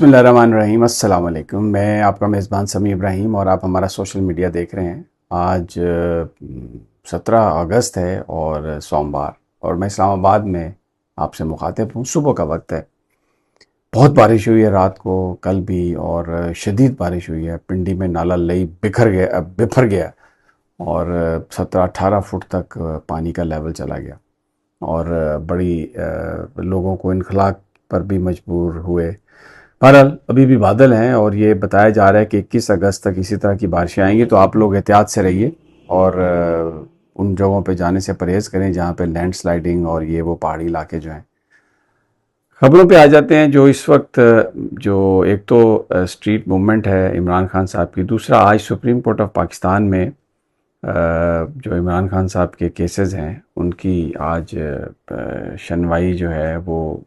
بسم اللہ الرحمن الرحیم۔ السلام علیکم، میں آپ کا میزبان سمیع ابراہیم اور آپ ہمارا سوشل میڈیا دیکھ رہے ہیں۔ آج 17 اگست ہے اور سوموار، اور میں اسلام آباد میں آپ سے مخاطب ہوں۔ صبح کا وقت ہے، بہت بارش ہوئی ہے رات کو، کل بھی، اور شدید بارش ہوئی ہے۔ پنڈی میں نالہ لئی بپھر گیا اور 17-18 فٹ تک پانی کا لیول چلا گیا، اور بڑی لوگوں کو انخلاء پر بھی مجبور ہوئے۔ بہرحال ابھی بھی بادل ہیں اور یہ بتایا جا رہا ہے کہ 21 اگست تک اسی طرح کی بارشیں آئیں گی، تو آپ لوگ احتیاط سے رہیے اور ان جگہوں پہ جانے سے پرہیز کریں جہاں پہ لینڈ سلائیڈنگ اور یہ وہ پہاڑی علاقے جو ہیں۔ خبروں پہ آ جاتے ہیں۔ جو اس وقت جو ایک تو اسٹریٹ موومنٹ ہے عمران خان صاحب کی، دوسرا آج سپریم کورٹ آف پاکستان میں جو عمران خان صاحب کے کیسز ہیں ان کی آج شنوائی جو ہے وہ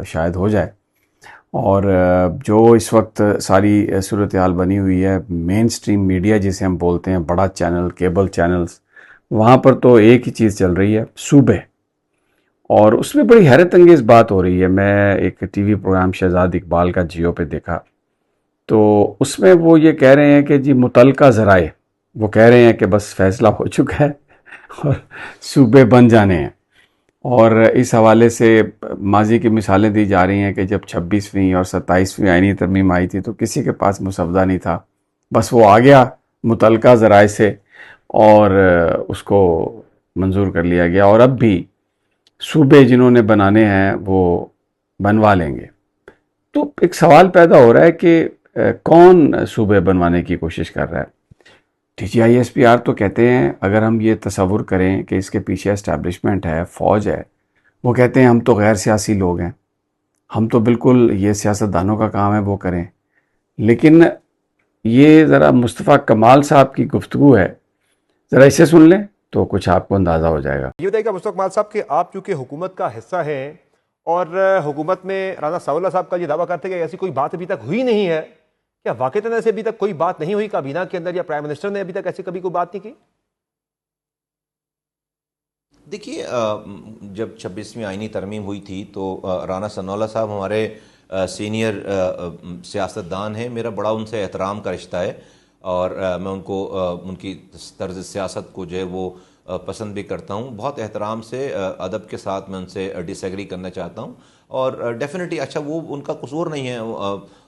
شاید ہو جائے، اور جو اس وقت ساری صورتحال بنی ہوئی ہے، مین سٹریم میڈیا جسے ہم بولتے ہیں، بڑا چینل، کیبل چینلز، وہاں پر تو ایک ہی چیز چل رہی ہے، صوبے، اور اس میں بڑی حیرت انگیز بات ہو رہی ہے۔ میں ایک TV programme Shahzad Iqbal کا جیو پہ دیکھا، تو اس میں وہ یہ کہہ رہے ہیں کہ جی متعلقہ ذرائع وہ کہہ رہے ہیں کہ بس فیصلہ ہو چکا ہے اور صوبے بن جانے ہیں، اور اس حوالے سے ماضی کی مثالیں دی جا رہی ہیں کہ جب 26ویں اور 27ویں آئینی ترمیم آئی تھی تو کسی کے پاس مسودہ نہیں تھا، بس وہ آ گیا متعلقہ ذرائع سے اور اس کو منظور کر لیا گیا، اور اب بھی صوبے جنہوں نے بنانے ہیں وہ بنوا لیں گے۔ تو ایک سوال پیدا ہو رہا ہے کہ کون صوبے بنوانے کی کوشش کر رہا ہے؟ DGISPR تو کہتے ہیں، اگر ہم یہ تصور کریں کہ اس کے پیچھے اسٹیبلشمنٹ ہے، فوج ہے، وہ کہتے ہیں ہم تو غیر سیاسی لوگ ہیں، ہم تو بالکل یہ سیاستدانوں کا کام ہے وہ کریں۔ لیکن یہ ذرا مصطفیٰ کمال صاحب کی گفتگو ہے، ذرا اسے سن لیں تو کچھ آپ کو اندازہ ہو جائے گا۔ یہ بتائیے گا مصطفیٰ کمال صاحب کہ آپ چونکہ حکومت کا حصہ ہیں اور حکومت میں رانا ثناء اللہ صاحب کا یہ دعویٰ کرتے ہیں کہ ایسی کوئی بات ابھی تک ہوئی نہیں ہے، کیا واقعتاً ایسے ابھی تک کوئی بات نہیں ہوئی کابینہ کے اندر، یا پرائم منسٹر نے ابھی تک ایسی کبھی کوئی بات نہیں کی؟ دیکھیے، جب 26ویں آئینی ترمیم ہوئی تھی تو رانا ثناء اللہ صاحب ہمارے سینئر سیاستدان ہیں، میرا بڑا ان سے احترام کا رشتہ ہے، اور میں ان کو ان کی طرز سیاست کو جو ہے وہ پسند بھی کرتا ہوں، بہت احترام سے، ادب کے ساتھ میں ان سے ڈس ایگری کرنا چاہتا ہوں، اور ڈیفینیٹلی اچھا وہ ان کا قصور نہیں ہے،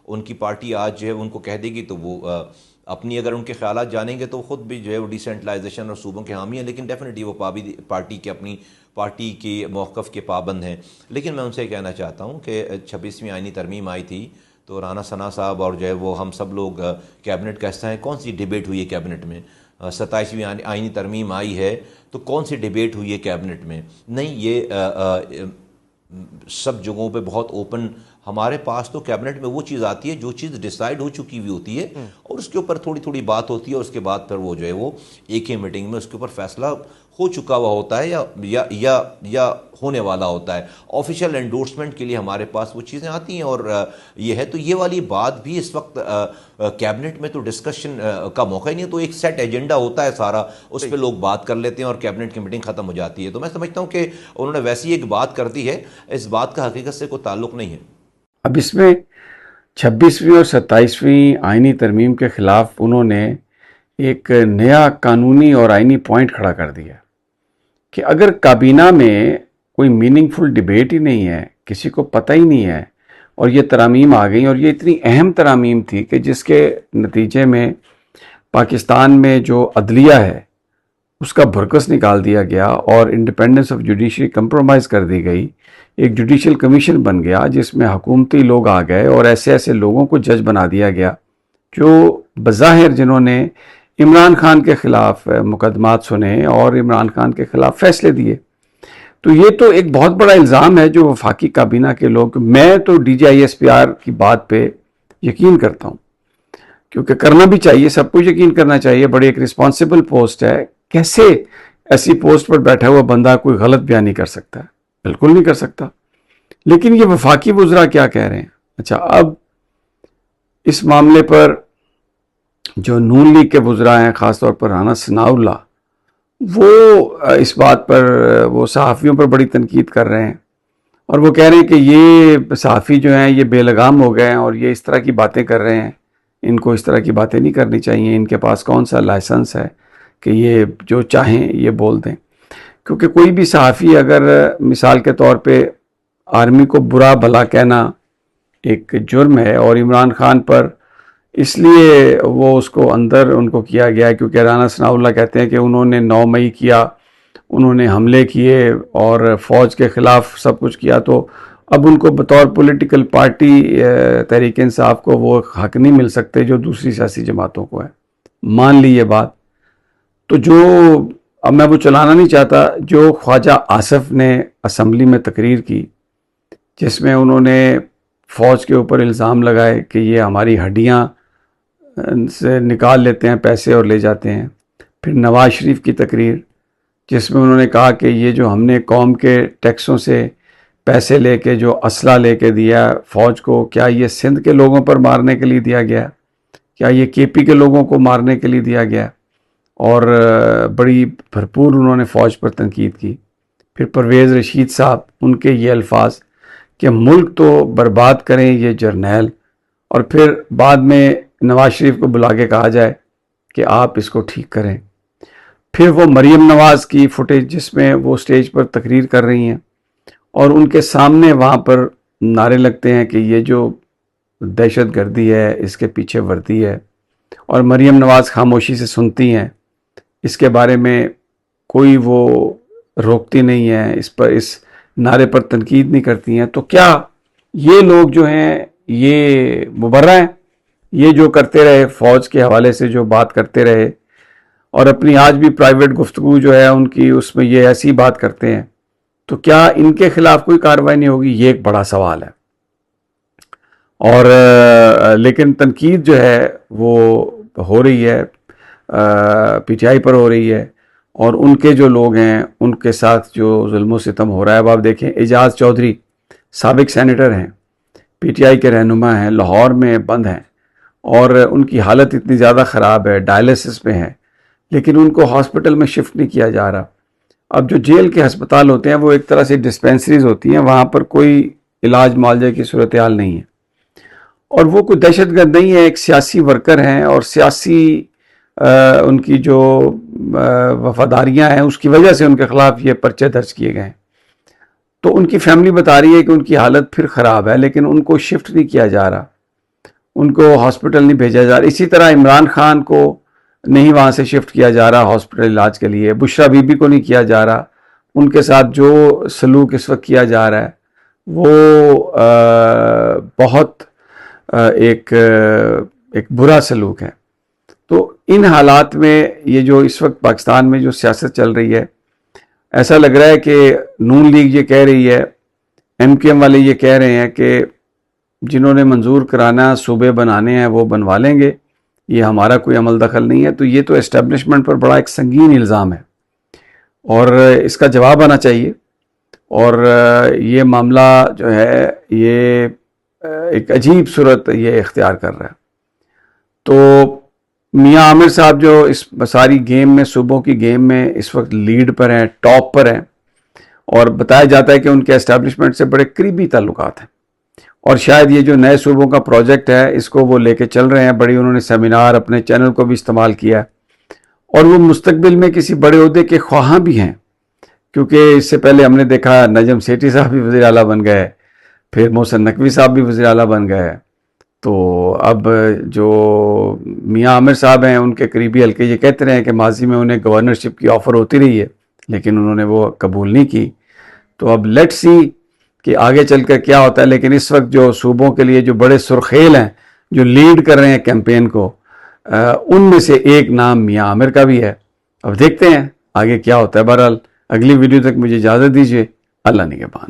ان کی پارٹی آج جو ہے ان کو کہہ دے گی تو وہ اپنی اگر ان کے خیالات جانیں گے تو خود بھی جو ہے وہ ڈیسینٹرلائزیشن اور صوبوں کے حامی ہیں، لیکن ڈیفینیٹلی وہ پارٹی کے اپنی پارٹی کی موقف کے پابند ہیں۔ لیکن میں ان سے کہنا چاہتا ہوں کہ 26ویں آئینی ترمیم آئی تھی تو رانا ثناء صاحب اور جو ہے وہ ہم سب لوگ کیبنٹ کا حصہ ہیں، کون سی ڈیبیٹ ہوئی ہے کیبنٹ میں؟ 27ویں آئینی ترمیم آئی ہے تو کون سی ڈیبیٹ ہوئی ہے کیبنٹ میں؟ نہیں، یہ سب جگہوں پہ بہت اوپن، ہمارے پاس تو کیبنٹ میں وہ چیز آتی ہے جو چیز ڈیسائیڈ ہو چکی ہوئی ہوتی ہے، اور اس کے اوپر تھوڑی تھوڑی بات ہوتی ہے، اور اس کے بعد پھر وہ جو ہے وہ ایک ہی میٹنگ میں اس کے اوپر فیصلہ ہو چکا ہوا ہوتا ہے یا ہونے والا ہوتا ہے۔ آفیشیل انڈورسمنٹ کے لیے ہمارے پاس وہ چیزیں آتی ہیں، اور یہ ہے تو یہ والی بات بھی اس وقت کیبنٹ میں تو ڈسکشن کا موقع ہی نہیں ہے، تو ایک سیٹ ایجنڈا ہوتا ہے سارا، اس پہ لوگ بات کر لیتے ہیں اور کیبنٹ کی میٹنگ ختم ہو جاتی ہے۔ تو میں سمجھتا ہوں کہ انہوں نے ویسی ایک بات کر دی ہے، اس بات کا حقیقت سے کوئی تعلق نہیں ہے۔ اب اس میں 26ویں اور 27ویں آئینی ترمیم کے خلاف انہوں نے ایک نیا قانونی اور آئینی پوائنٹ کھڑا کر دیا کہ اگر کابینہ میں کوئی میننگ فل ڈیبیٹ ہی نہیں ہے، کسی کو پتہ ہی نہیں ہے، اور یہ ترامیم آ گئیں، اور یہ اتنی اہم ترامیم تھی کہ جس کے نتیجے میں پاکستان میں جو عدلیہ ہے اس کا بھرکس نکال دیا گیا، اور انڈیپینڈنس آف جوڈیشری کمپرومائز کر دی گئی، ایک جوڈیشل کمیشن بن گیا جس میں حکومتی لوگ آ گئے، اور ایسے ایسے لوگوں کو جج بنا دیا گیا جو بظاہر جنہوں نے عمران خان کے خلاف مقدمات سنے اور عمران خان کے خلاف فیصلے دیے۔ تو یہ تو ایک بہت بڑا الزام ہے جو وفاقی کابینہ کے لوگ، میں تو DGISPR کی بات پہ یقین کرتا ہوں، کیونکہ کرنا بھی چاہیے، سب کو یقین کرنا چاہیے، بڑی ایک رسپانسبل پوسٹ ہے۔ کیسے ایسی پوسٹ پر بیٹھا ہوا بندہ کوئی غلط بیانی کر سکتا ہے؟ بالکل نہیں کر سکتا۔ لیکن یہ وفاقی وزراء کیا کہہ رہے ہیں؟ اچھا، اب اس معاملے پر جو نون لیگ کے وزراء ہیں، خاص طور پر رانا ثناء اللہ، وہ اس بات پر وہ صحافیوں پر بڑی تنقید کر رہے ہیں، اور وہ کہہ رہے ہیں کہ یہ صحافی جو ہیں یہ بے لگام ہو گئے ہیں اور یہ اس طرح کی باتیں کر رہے ہیں، ان کو اس طرح کی باتیں نہیں کرنی چاہیے، ان کے پاس کون سا لائسنس ہے کہ یہ جو چاہیں یہ بول دیں. کیونکہ کوئی بھی صحافی اگر مثال کے طور پہ آرمی کو برا بھلا کہنا ایک جرم ہے، اور عمران خان پر اس لیے وہ اس کو اندر ان کو کیا گیا کیونکہ رانا ثناء اللہ کہتے ہیں کہ انہوں نے 9 مئی کیا، انہوں نے حملے کیے اور فوج کے خلاف سب کچھ کیا، تو اب ان کو بطور پولیٹیکل پارٹی تحریک انصاف کو وہ حق نہیں مل سکتے جو دوسری سیاسی جماعتوں کو ہے. مان لی یہ بات. تو جو اب میں وہ چلانا نہیں چاہتا، جو خواجہ آصف نے اسمبلی میں تقریر کی جس میں انہوں نے فوج کے اوپر الزام لگائے کہ یہ ہماری ہڈیاں سے نکال لیتے ہیں پیسے اور لے جاتے ہیں. پھر نواز شریف کی تقریر جس میں انہوں نے کہا کہ یہ جو ہم نے قوم کے ٹیکسوں سے پیسے لے کے جو اسلحہ لے کے دیا فوج کو، کیا یہ سندھ کے لوگوں پر مارنے کے لیے دیا گیا، کیا یہ کے پی کے لوگوں کو مارنے کے لیے دیا گیا؟ اور بڑی بھرپور انہوں نے فوج پر تنقید کی. پھر پرویز رشید صاحب، ان کے یہ الفاظ کہ ملک تو برباد کریں یہ جرنیل، اور پھر بعد میں نواز شریف کو بلا کے کہا جائے کہ آپ اس کو ٹھیک کریں. پھر وہ مریم نواز کی فوٹیج جس میں وہ سٹیج پر تقریر کر رہی ہیں اور ان کے سامنے وہاں پر نعرے لگتے ہیں کہ یہ جو دہشت گردی ہے اس کے پیچھے وردی ہے، اور مریم نواز خاموشی سے سنتی ہیں، اس کے بارے میں کوئی وہ روکتی نہیں ہے، اس پر اس نعرے پر تنقید نہیں کرتی ہیں. تو کیا یہ لوگ جو ہیں یہ مبرہ ہیں؟ یہ جو کرتے رہے فوج کے حوالے سے جو بات کرتے رہے اور اپنی آج بھی پرائیویٹ گفتگو جو ہے ان کی اس میں یہ ایسی بات کرتے ہیں، تو کیا ان کے خلاف کوئی کارروائی نہیں ہوگی؟ یہ ایک بڑا سوال ہے. اور لیکن تنقید جو ہے وہ ہو رہی ہے، پی ٹی آئی پر ہو رہی ہے، اور ان کے جو لوگ ہیں ان کے ساتھ جو ظلم و ستم ہو رہا ہے. اب آپ دیکھیں اعجاز چودھری سابق سینیٹر ہیں، پی ٹی آئی کے رہنما ہیں، لاہور میں بند ہیں اور ان کی حالت اتنی زیادہ خراب ہے، ڈائلسس پہ ہیں، لیکن ان کو ہاسپٹل میں شفٹ نہیں کیا جا رہا. اب جو جیل کے ہسپتال ہوتے ہیں وہ ایک طرح سے ڈسپینسریز ہوتی ہیں، وہاں پر کوئی علاج معالجے کی صورتحال نہیں ہے، اور وہ کوئی دہشت گرد نہیں ہے، ایک سیاسی ورکر ہیں اور سیاسی ان کی جو وفاداریاں ہیں اس کی وجہ سے ان کے خلاف یہ پرچے درج کیے گئے ہیں. تو ان کی فیملی بتا رہی ہے کہ ان کی حالت پھر خراب ہے، لیکن ان کو شفٹ نہیں کیا جا رہا، ان کو ہاسپٹل نہیں بھیجا جا رہا. اسی طرح عمران خان کو نہیں وہاں سے شفٹ کیا جا رہا ہاسپٹل علاج کے لیے، بشرا بی بی کو نہیں کیا جا رہا. ان کے ساتھ جو سلوک اس وقت کیا جا رہا ہے وہ بہت ایک برا سلوک ہے. تو ان حالات میں یہ جو اس وقت پاکستان میں جو سیاست چل رہی ہے، ایسا لگ رہا ہے کہ نون لیگ یہ کہہ رہی ہے، ایم کیو ایم والے یہ کہہ رہے ہیں کہ جنہوں نے منظور کرانا صوبے بنانے ہیں وہ بنوا لیں گے، یہ ہمارا کوئی عمل دخل نہیں ہے. تو یہ تو اسٹیبلشمنٹ پر بڑا ایک سنگین الزام ہے اور اس کا جواب آنا چاہیے. اور یہ معاملہ جو ہے یہ ایک عجیب صورت یہ اختیار کر رہا ہے. تو میاں عامر صاحب جو اس ساری گیم میں، صوبوں کی گیم میں اس وقت لیڈ پر ہیں، ٹاپ پر ہیں، اور بتایا جاتا ہے کہ ان کے اسٹیبلشمنٹ سے بڑے قریبی تعلقات ہیں، اور شاید یہ جو نئے صوبوں کا پروجیکٹ ہے اس کو وہ لے کے چل رہے ہیں. بڑی انہوں نے سیمینار اپنے چینل کو بھی استعمال کیا، اور وہ مستقبل میں کسی بڑے عہدے کے خواہاں بھی ہیں، کیونکہ اس سے پہلے ہم نے دیکھا نجم سیٹھی صاحب بھی وزیر اعلیٰ بن گئے، پھر محسن نقوی صاحب بھی وزیر اعلیٰ بن گئے. تو اب جو میاں عامر صاحب ہیں ان کے قریبی حلقے یہ کہتے رہے ہیں کہ ماضی میں انہیں گورنرشپ کی آفر ہوتی رہی ہے لیکن انہوں نے وہ قبول نہیں کی. تو اب لیٹ سی کہ آگے چل کر کیا ہوتا ہے. لیکن اس وقت جو صوبوں کے لیے جو بڑے سرخیل ہیں جو لیڈ کر رہے ہیں کیمپین کو، ان میں سے ایک نام میاں عامر کا بھی ہے. اب دیکھتے ہیں آگے کیا ہوتا ہے. بہرحال اگلی ویڈیو تک مجھے اجازت دیجیے. اللہ نگہبان.